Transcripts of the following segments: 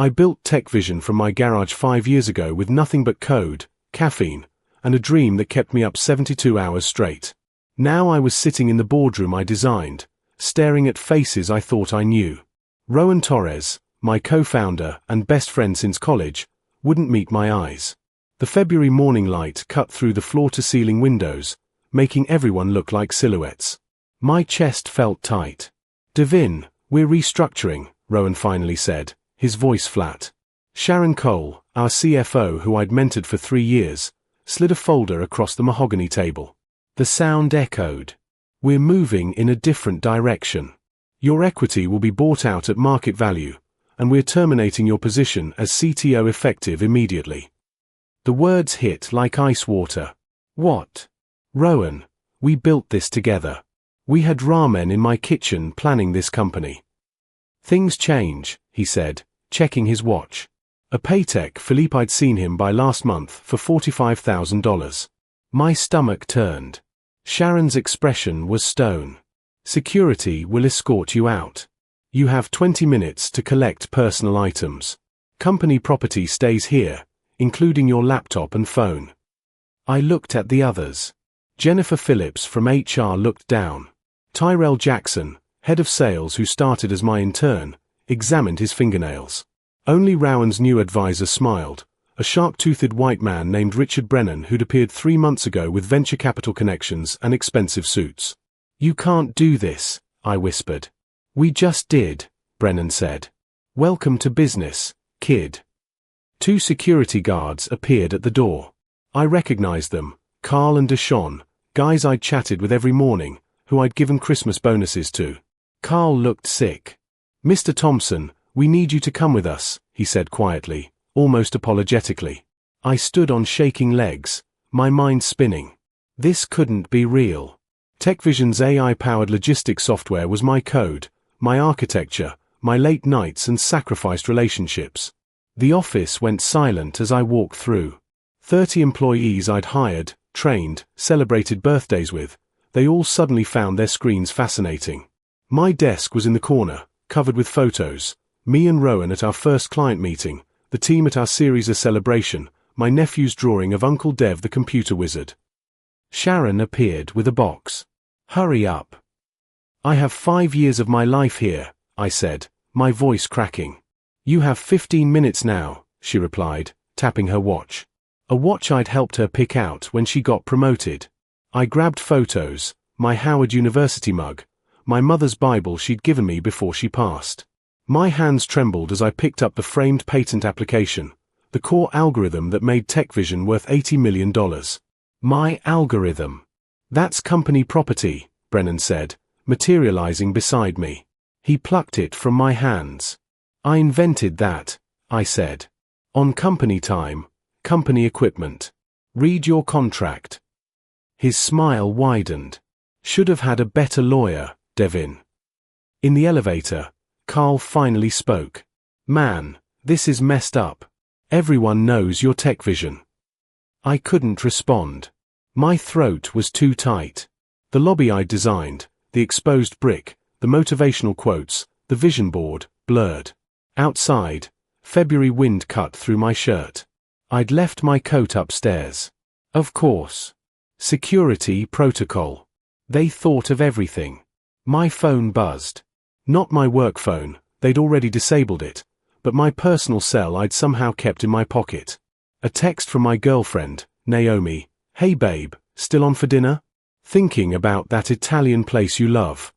I built Techvision from my garage 5 years ago with nothing but code, caffeine, and a dream that kept me up 72 hours straight. Now I was sitting in the boardroom I designed, staring at faces I thought I knew. Rowan Torres, my co-founder and best friend since college, wouldn't meet my eyes. The February morning light cut through the floor-to-ceiling windows, making everyone look like silhouettes. My chest felt tight. "Devin, we're restructuring," Rowan finally said, his voice flat. Sharon Cole, our CFO who I'd mentored for 3 years, slid a folder across the mahogany table. The sound echoed. "We're moving in a different direction. Your equity will be bought out at market value, and we're terminating your position as CTO effective immediately." The words hit like ice water. "What?" "Rowan, we built this together. We had ramen in my kitchen planning this company." "Things change," he said, checking his watch. A paycheck Philippe I'd seen him by last month for $45,000. My stomach turned. Sharon's expression was stone. "Security will escort you out. You have 20 minutes to collect personal items. Company property stays here, including your laptop and phone." I looked at the others. Jennifer Phillips from HR looked down. Tyrell Jackson, head of sales who started as my intern, examined his fingernails. Only Rowan's new advisor smiled, a sharp-toothed white man named Richard Brennan who'd appeared 3 months ago with venture capital connections and expensive suits. "You can't do this," I whispered. "We just did," Brennan said. "Welcome to business, kid." 2 security guards appeared at the door. I recognized them, Carl and Deshawn, guys I'd chatted with every morning, who I'd given Christmas bonuses to. Carl looked sick. "Mr. Thompson, we need you to come with us," he said quietly, almost apologetically. I stood on shaking legs, my mind spinning. This couldn't be real. Techvision's AI-powered logistics software was my code, my architecture, my late nights and sacrificed relationships. The office went silent as I walked through. 30 employees I'd hired, trained, celebrated birthdays with, they all suddenly found their screens fascinating. My desk was in the corner, covered with photos, me and Rowan at our first client meeting, the team at our Series A celebration, my nephew's drawing of Uncle Dev the computer wizard. Sharon appeared with a box. "Hurry up." "I have 5 years of my life here," I said, my voice cracking. "You have 15 minutes now," she replied, tapping her watch. A watch I'd helped her pick out when she got promoted. I grabbed photos, my Howard University mug, my mother's Bible she'd given me before she passed. My hands trembled as I picked up the framed patent application, the core algorithm that made Techvision worth $80 million. My algorithm. "That's company property," Brennan said, materializing beside me. He plucked it from my hands. "I invented that," I said. "On company time, company equipment. Read your contract." His smile widened. "Should have had a better lawyer, Devin." In the elevator, Carl finally spoke. "Man, this is messed up. Everyone knows your Techvision." I couldn't respond. My throat was too tight. The lobby I'd designed, the exposed brick, the motivational quotes, the vision board, blurred. Outside, February wind cut through my shirt. I'd left my coat upstairs. Of course. Security protocol. They thought of everything. My phone buzzed. Not my work phone, they'd already disabled it, but my personal cell I'd somehow kept in my pocket. A text from my girlfriend, Naomi. "Hey babe, still on for dinner? Thinking about that Italian place you love."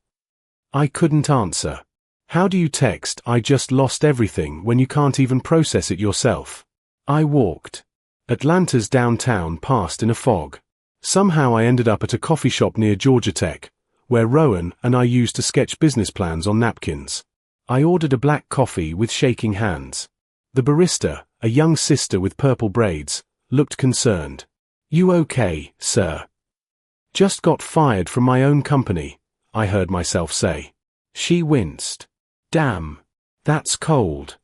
I couldn't answer. How do you text "I just lost everything" when you can't even process it yourself? I walked. Atlanta's downtown passed in a fog. Somehow I ended up at a coffee shop near Georgia Tech, where Rowan and I used to sketch business plans on napkins. I ordered a black coffee with shaking hands. The barista, a young sister with purple braids, looked concerned. "You okay, sir?" "Just got fired from my own company," I heard myself say. She winced. "Damn, that's cold."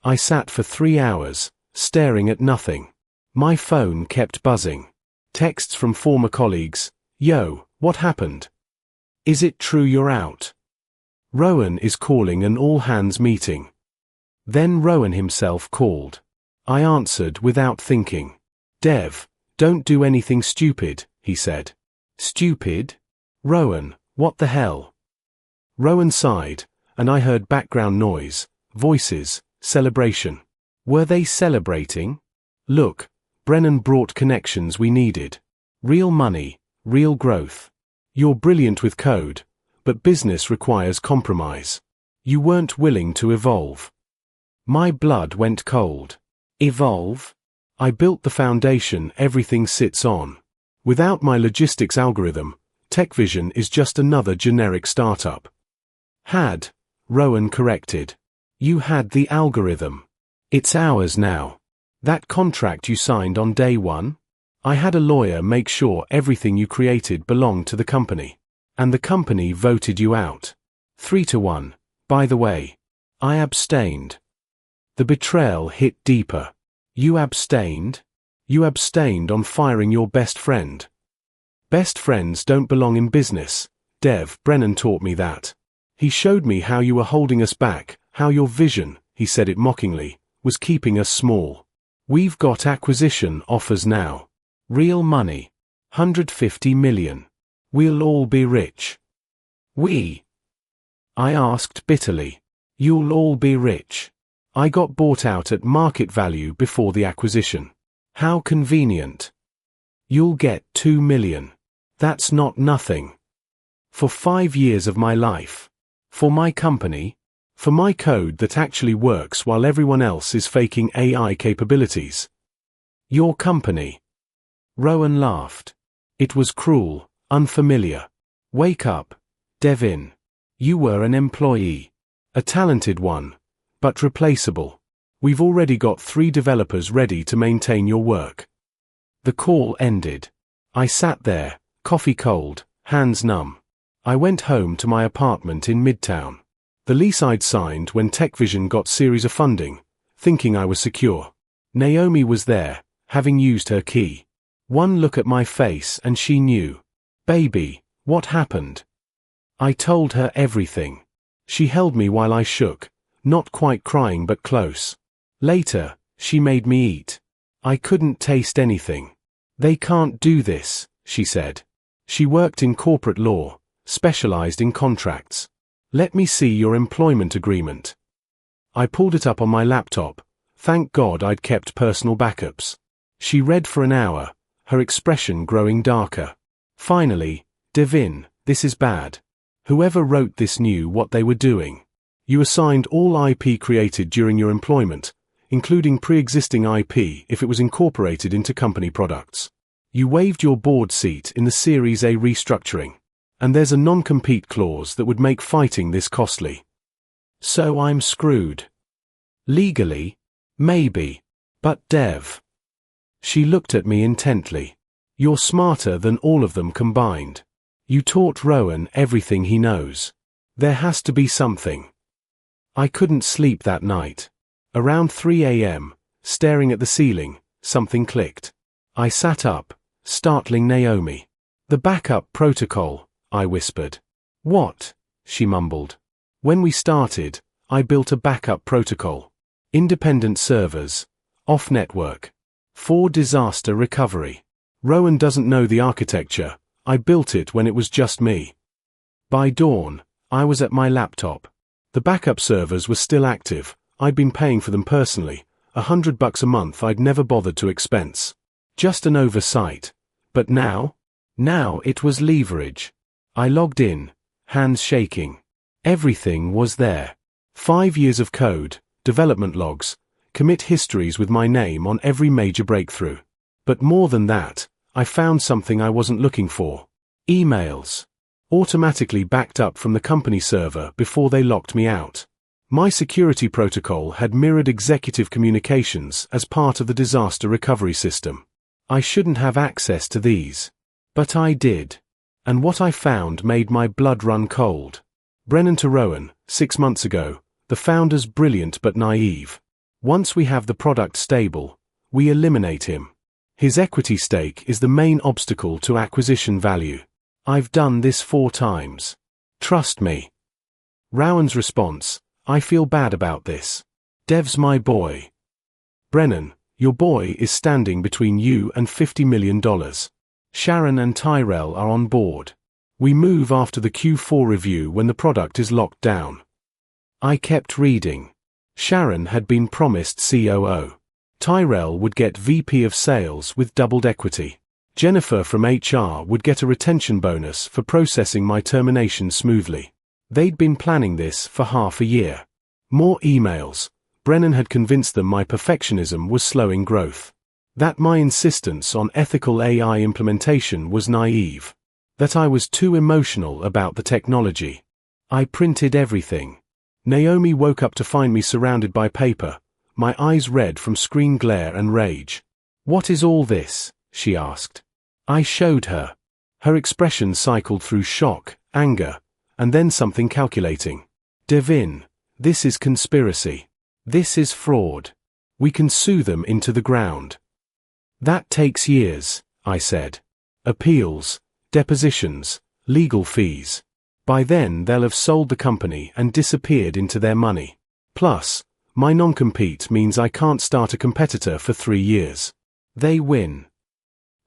I sat for 3 hours, staring at nothing. My phone kept buzzing. Texts from former colleagues. "Yo, what happened? Is it true you're out? Rowan is calling an all-hands meeting." Then Rowan himself called. I answered without thinking. Dev, don't do anything stupid, he said. Stupid? Rowan, what the hell? Rowan sighed, and I heard background noise, voices, celebration. Were they celebrating? Look, Brennan brought connections we needed. Real money, real growth. You're brilliant with code, but business requires compromise. You weren't willing to evolve. My blood went cold. Evolve? I built the foundation everything sits on. Without my logistics algorithm, Techvision is just another generic startup. Rowan corrected. You had the algorithm. It's ours now. That contract you signed on day one? I had a lawyer make sure everything you created belonged to the company. And the company voted you out. 3-1, by the way. I abstained. The betrayal hit deeper. You abstained? You abstained on firing your best friend. Best friends don't belong in business. Dev, Brennan taught me that. He showed me how you were holding us back, how your vision, he said it mockingly, was keeping us small. We've got acquisition offers now. Real money. 150 million. We'll all be rich. We? I asked bitterly. You'll all be rich. I got bought out at market value before the acquisition. How convenient. You'll get 2 million. That's not nothing. For 5 years of my life. For my company. For my code that actually works while everyone else is faking AI capabilities. Your company. Rowan laughed. It was cruel, unfamiliar. Wake up, Devin. You were an employee. A talented one. But replaceable. We've already got 3 developers ready to maintain your work. The call ended. I sat there, coffee cold, hands numb. I went home to my apartment in Midtown. The lease I'd signed when Techvision got series of funding, thinking I was secure. Naomi was there, having used her key. One look at my face and she knew. Baby, what happened? I told her everything. She held me while I shook. Not quite crying but close. Later, she made me eat. I couldn't taste anything. They can't do this, she said. She worked in corporate law, specialized in contracts. Let me see your employment agreement. I pulled it up on my laptop. Thank God I'd kept personal backups. She read for an hour, her expression growing darker. Finally, Devin, this is bad. Whoever wrote this knew what they were doing. You assigned all IP created during your employment, including pre-existing IP if it was incorporated into company products. You waived your board seat in the Series A restructuring, and there's a non-compete clause that would make fighting this costly. So I'm screwed. Legally? Maybe. But Dev. She looked at me intently. You're smarter than all of them combined. You taught Rowan everything he knows. There has to be something. I couldn't sleep that night. Around 3 a.m., staring at the ceiling, something clicked. I sat up, startling Naomi. The backup protocol, I whispered. What? She mumbled. When we started, I built a backup protocol. Independent servers. Off-network. For disaster recovery. Rowan doesn't know the architecture. I built it when it was just me. By dawn, I was at my laptop. The backup servers were still active. I'd been paying for them personally. $100 a month I'd never bothered to expense. Just an oversight. But now? Now it was leverage. I logged in, hands shaking. Everything was there. 5 years of code, development logs, commit histories with my name on every major breakthrough. But more than that, I found something I wasn't looking for. Emails. Automatically backed up from the company server before they locked me out. My security protocol had mirrored executive communications as part of the disaster recovery system. I shouldn't have access to these. But I did. And what I found made my blood run cold. Brennan to Rowan, 6 months ago, the founder's brilliant but naive. Once we have the product stable, we eliminate him. His equity stake is the main obstacle to acquisition value. I've done this 4 times. Trust me. Rowan's response, I feel bad about this. Dev's my boy. Brennan, your boy is standing between you and $50 million. Sharon and Tyrell are on board. We move after the Q4 review when the product is locked down. I kept reading. Sharon had been promised COO. Tyrell would get VP of Sales with doubled equity. Jennifer from HR would get a retention bonus for processing my termination smoothly. They'd been planning this for half a year. More emails. Brennan had convinced them my perfectionism was slowing growth. That my insistence on ethical AI implementation was naive. That I was too emotional about the technology. I printed everything. Naomi woke up to find me surrounded by paper, my eyes red from screen glare and rage. "What is all this?" she asked. I showed her. Her expression cycled through shock, anger, and then something calculating. "Devin, this is conspiracy. This is fraud. We can sue them into the ground." "That takes years," I said. "Appeals, depositions, legal fees. By then they'll have sold the company and disappeared into their money. Plus, my non-compete means I can't start a competitor for 3 years. They win.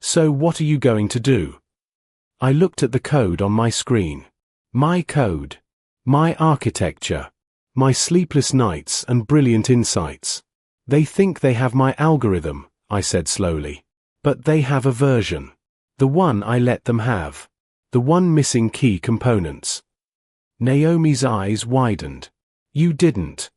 So what are you going to do?" I looked at the code on my screen. My code. My architecture. My sleepless nights and brilliant insights. "They think they have my algorithm," I said slowly. "But they have a version. The one I let them have. The one missing key components." Naomi's eyes widened. "You didn't."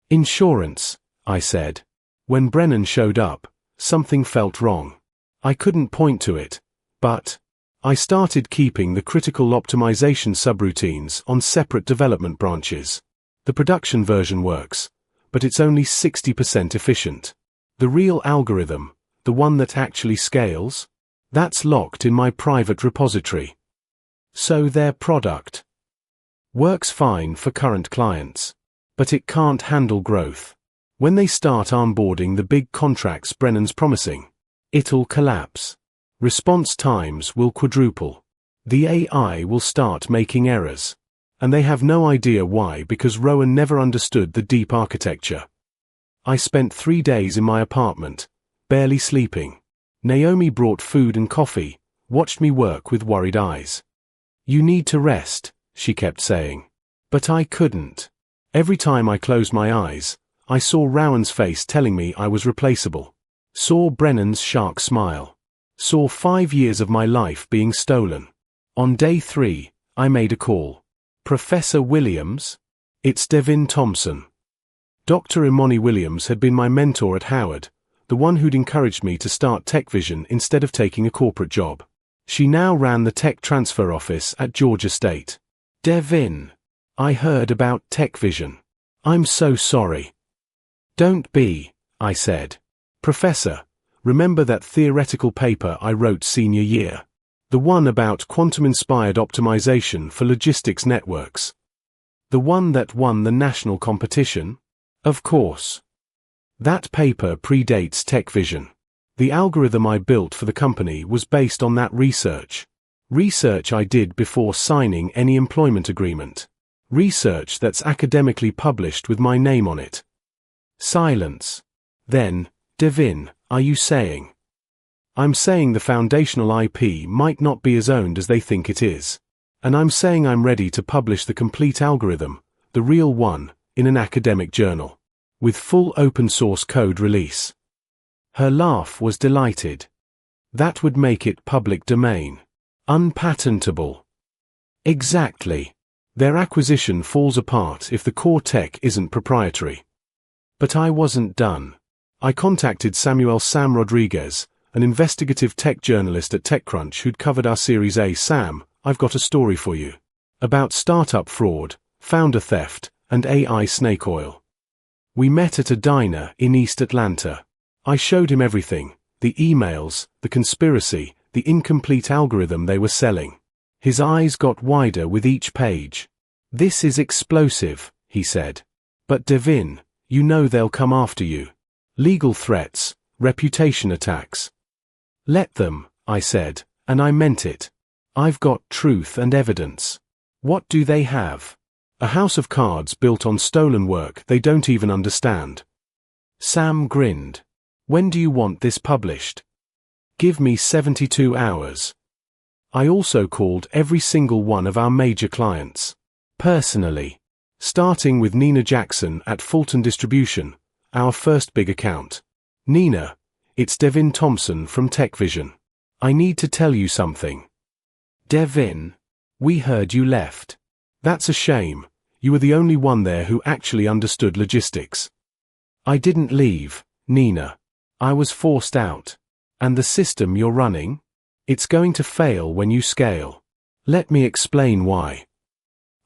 "Insurance," I said. When Brennan showed up, something felt wrong. I couldn't point to it, but I started keeping the critical optimization subroutines on separate development branches. The production version works, but it's only 60% efficient. The real algorithm, the one that actually scales, that's locked in my private repository. So their product works fine for current clients, but it can't handle growth. When they start onboarding the big contracts Brennan's promising, it'll collapse. Response times will quadruple. The AI will start making errors. And they have no idea why, because Rowan never understood the deep architecture. I spent 3 days in my apartment, barely sleeping. Naomi brought food and coffee, watched me work with worried eyes. "You need to rest," she kept saying. But I couldn't. Every time I closed my eyes, I saw Rowan's face telling me I was replaceable. Saw Brennan's shark smile. Saw 5 years of my life being stolen. On day 3, I made a call. "Professor Williams?" "It's Devin Thompson." Dr. Omoni Williams had been my mentor at Howard, the one who'd encouraged me to start Techvision instead of taking a corporate job. She now ran the tech transfer office at Georgia State. "Devin, I heard about Techvision. I'm so sorry." "Don't be," I said. "Professor, remember that theoretical paper I wrote senior year? The one about quantum-inspired optimization for logistics networks? The one that won the national competition?" "Of course." "That paper predates Techvision. The algorithm I built for the company was based on that research. Research I did before signing any employment agreement. Research that's academically published with my name on it." Silence. Then, "Devin, are you saying?" "I'm saying the foundational IP might not be as owned as they think it is. And I'm saying I'm ready to publish the complete algorithm, the real one, in an academic journal. With full open source code release." Her laugh was delighted. "That would make it public domain. Unpatentable." "Exactly. Their acquisition falls apart if the core tech isn't proprietary." But I wasn't done. I contacted Sam Rodriguez, an investigative tech journalist at TechCrunch who'd covered our Series A. "Sam, I've got a story for you. About startup fraud, founder theft, and AI snake oil." We met at a diner in East Atlanta. I showed him everything, the emails, the conspiracy, the incomplete algorithm they were selling. His eyes got wider with each page. "This is explosive," he said. "But Devin, you know they'll come after you. Legal threats, reputation attacks." "Let them," I said, and I meant it. "I've got truth and evidence." "What do they have?" A house of cards built on stolen work they don't even understand. Sam grinned. When do you want this published? Give me 72 hours. I also called every single one of our major clients. Personally. Starting with Nina Jackson at Fulton Distribution, our first big account. Nina, it's Devin Thompson from Techvision. I need to tell you something. Devin, we heard you left. That's a shame. You were the only one there who actually understood logistics. I didn't leave, Nina. I was forced out. And the system you're running? It's going to fail when you scale. Let me explain why.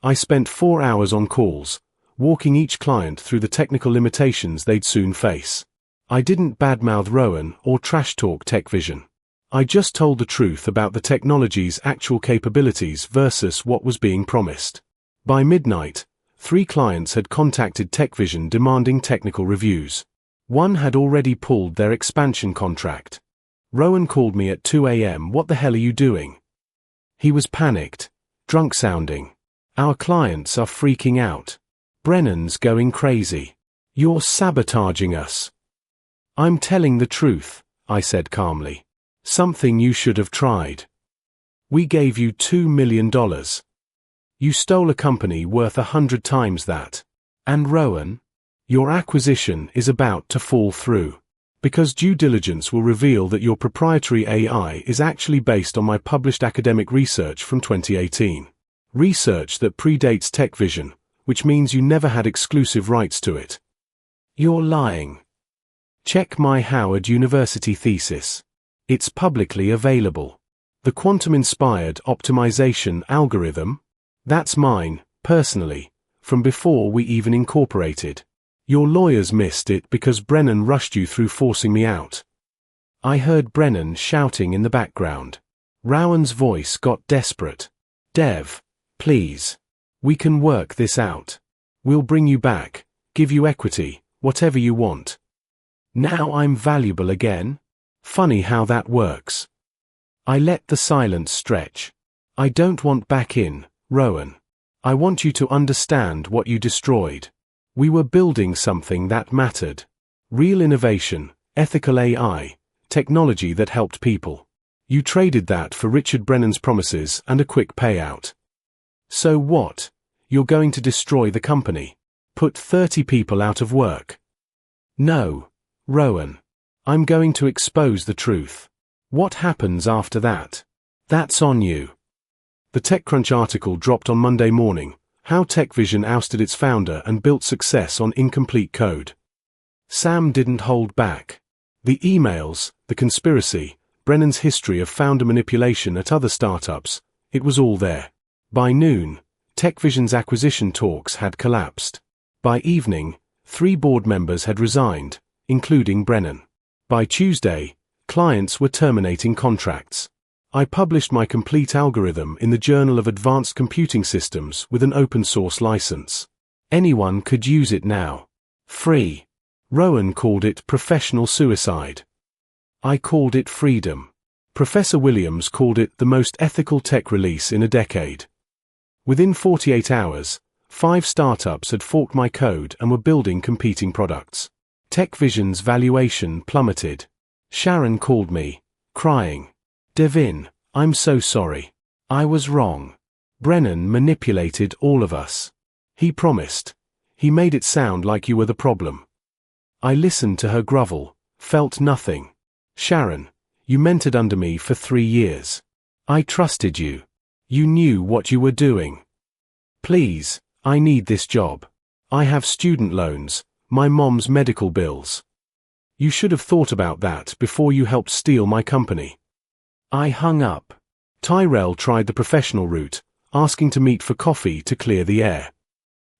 I spent 4 hours on calls, walking each client through the technical limitations they'd soon face. I didn't badmouth Rowan or trash-talk Techvision. I just told the truth about the technology's actual capabilities versus what was being promised. By midnight, 3 clients had contacted Techvision demanding technical reviews. One had already pulled their expansion contract. Rowan called me at 2 a.m. What the hell are you doing? He was panicked, drunk-sounding. Our clients are freaking out. Brennan's going crazy. You're sabotaging us. I'm telling the truth, I said calmly. Something you should have tried. We gave you $2 million. You stole a company worth 100 times that. And Rowan, your acquisition is about to fall through. Because due diligence will reveal that your proprietary AI is actually based on my published academic research from 2018. Research that predates Techvision, which means you never had exclusive rights to it. You're lying. Check my Howard University thesis. It's publicly available. The quantum-inspired optimization algorithm? That's mine, personally, from before we even incorporated. Your lawyers missed it because Brennan rushed you through forcing me out. I heard Brennan shouting in the background. Rowan's voice got desperate. Dev, please. We can work this out. We'll bring you back, give you equity, whatever you want. Now I'm valuable again? Funny how that works. I let the silence stretch. I don't want back in, Rowan. I want you to understand what you destroyed. We were building something that mattered. Real innovation, ethical AI, technology that helped people. You traded that for Richard Brennan's promises and a quick payout. So what? You're going to destroy the company? Put 30 people out of work? No, Rowan. I'm going to expose the truth. What happens after that? That's on you. The TechCrunch article dropped on Monday morning. How Techvision ousted its founder and built success on incomplete code. Sam didn't hold back. The emails, the conspiracy, Brennan's history of founder manipulation at other startups, it was all there. By noon, Techvision's acquisition talks had collapsed. By evening, 3 board members had resigned, including Brennan. By Tuesday, clients were terminating contracts. I published my complete algorithm in the Journal of Advanced Computing Systems with an open-source license. Anyone could use it now. Free. Rowan called it professional suicide. I called it freedom. Professor Williams called it the most ethical tech release in a decade. Within 48 hours, 5 startups had forked my code and were building competing products. Techvision's valuation plummeted. Sharon called me, crying. Devin, I'm so sorry. I was wrong. Brennan manipulated all of us. He promised. He made it sound like you were the problem. I listened to her grovel, felt nothing. Sharon, you mentored under me for 3 years. I trusted you. You knew what you were doing. Please, I need this job. I have student loans, my mom's medical bills. You should have thought about that before you helped steal my company. I hung up. Tyrell tried the professional route, asking to meet for coffee to clear the air.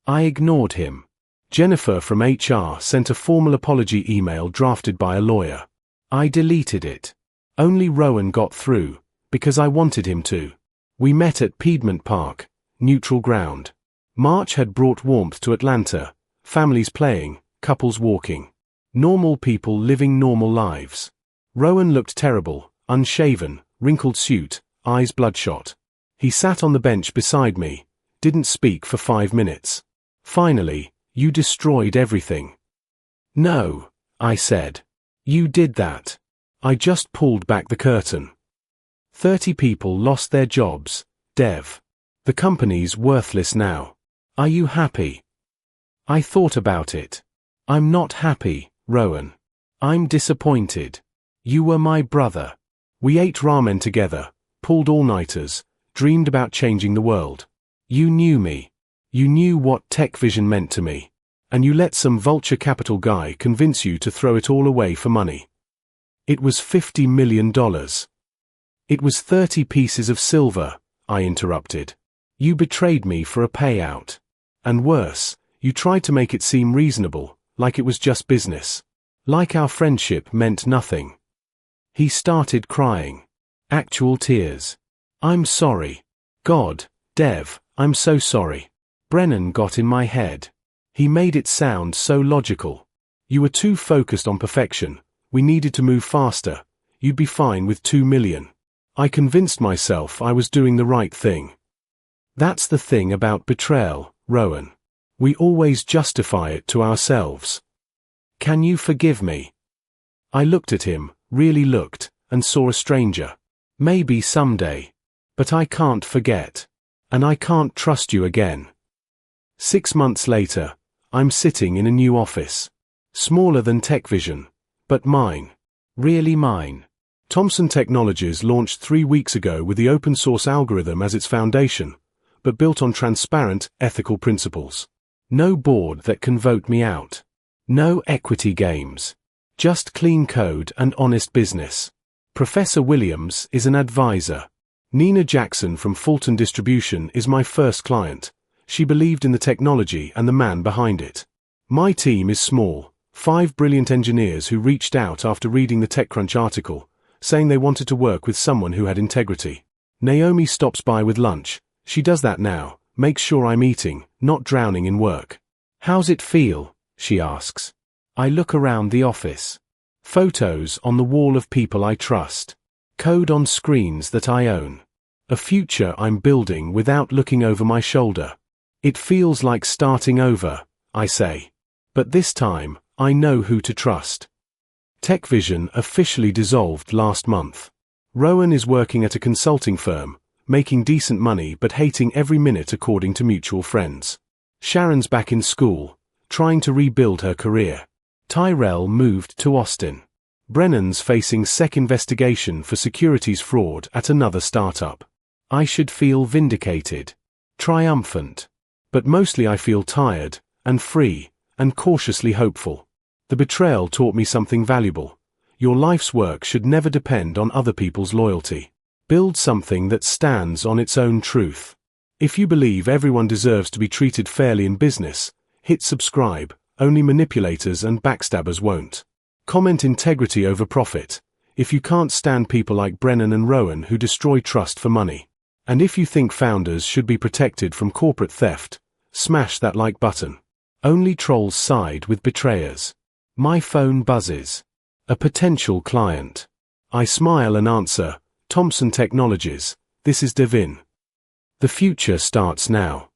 I ignored him. Jennifer from HR sent a formal apology email drafted by a lawyer. I deleted it. Only Rowan got through, because I wanted him to. We met at Piedmont Park, neutral ground. March had brought warmth to Atlanta, families playing, couples walking. Normal people living normal lives. Rowan looked terrible, unshaven, wrinkled suit, eyes bloodshot. He sat on the bench beside me, didn't speak for 5 minutes. Finally, "You destroyed everything." "No," I said. "You did that." I just pulled back the curtain. 30 people lost their jobs, Dev. The company's worthless now. Are you happy? I thought about it. I'm not happy, Rowan. I'm disappointed. You were my brother. We ate ramen together, pulled all-nighters, dreamed about changing the world. You knew me. You knew what Techvision meant to me. And you let some vulture capital guy convince you to throw it all away for money. It was $50 million. It was 30 pieces of silver, I interrupted. You betrayed me for a payout. And worse, you tried to make it seem reasonable, like it was just business. Like our friendship meant nothing. He started crying. Actual tears. I'm sorry. God, Dev, I'm so sorry. Brennan got in my head. He made it sound so logical. You were too focused on perfection. We needed to move faster. You'd be fine with 2 million. I convinced myself I was doing the right thing. That's the thing about betrayal, Rowan. We always justify it to ourselves. Can you forgive me? I looked at him, really looked, and saw a stranger. Maybe someday. But I can't forget. And I can't trust you again. 6 months later, I'm sitting in a new office. Smaller than Techvision. But mine. Really mine. Thomson Technologies launched 3 weeks ago with the open source algorithm as its foundation, but built on transparent, ethical principles. No board that can vote me out. No equity games. Just clean code and honest business. Professor Williams is an advisor. Nina Jackson from Fulton Distribution is my first client. She believed in the technology and the man behind it. My team is small, 5 brilliant engineers who reached out after reading the TechCrunch article, saying they wanted to work with someone who had integrity. Naomi stops by with lunch. She does that now, makes sure I'm eating, not drowning in work. How's it feel? She asks. I look around the office. Photos on the wall of people I trust. Code on screens that I own. A future I'm building without looking over my shoulder. It feels like starting over, I say. But this time, I know who to trust. Techvision officially dissolved last month. Rowan is working at a consulting firm, making decent money but hating every minute according to mutual friends. Sharon's back in school, trying to rebuild her career. Tyrell moved to Austin. Brennan's facing SEC investigation for securities fraud at another startup. I should feel vindicated. Triumphant. But mostly I feel tired, and free, and cautiously hopeful. The betrayal taught me something valuable. Your life's work should never depend on other people's loyalty. Build something that stands on its own truth. If you believe everyone deserves to be treated fairly in business, hit subscribe. Only manipulators and backstabbers won't. Comment integrity over profit. If you can't stand people like Brennan and Rowan who destroy trust for money. And if you think founders should be protected from corporate theft, smash that like button. Only trolls side with betrayers. My phone buzzes. A potential client. I smile and answer, Thomson Technologies, this is Devin. The future starts now.